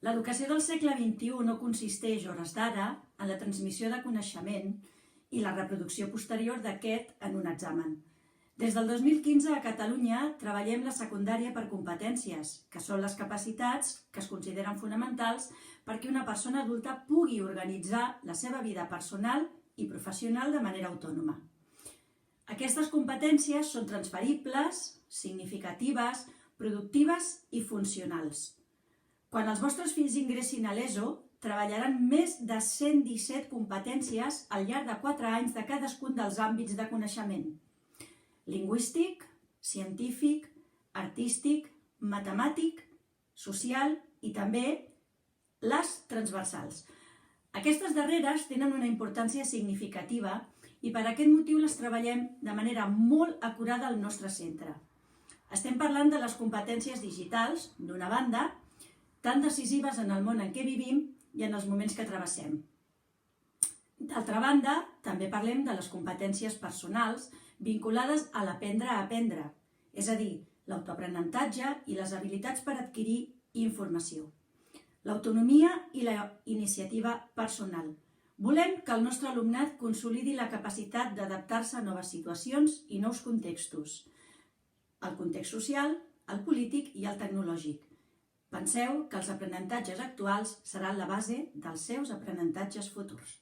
L'educació del segle XXI no consisteix, a hores d'ara, en la transmissió de coneixement i la reproducció posterior d'aquest en un examen. Des del 2015 a Catalunya treballem la secundària per competències, que són les capacitats que es consideren fonamentals perquè una persona adulta pugui organitzar la seva vida personal i professional de manera autònoma. Aquestes competències són transferibles, significatives, productives i funcionals. Quan els vostres fills ingressin a l'ESO, treballaran més de 117 competències al llarg de 4 anys de cadascun dels àmbits de coneixement: lingüístic, científic, artístic, matemàtic, social i també les transversals. Aquestes darreres tenen una importància significativa i per aquest motiu les treballem de manera molt acurada al nostre centre. Estem parlant de les competències digitals, d'una banda, tan decisives en el món en què vivim i en els moments que travessem. D'altra banda, també parlem de les competències personals vinculades a l'aprendre a aprendre, és a dir, l'autoaprenentatge i les habilitats per adquirir informació, l'autonomia i la iniciativa personal. Volem que el nostre alumnat consolidi la capacitat d'adaptar-se a noves situacions i nous contextos, el context social, el polític i el tecnològic. Penseu que els aprenentatges actuals seran la base dels seus aprenentatges futurs.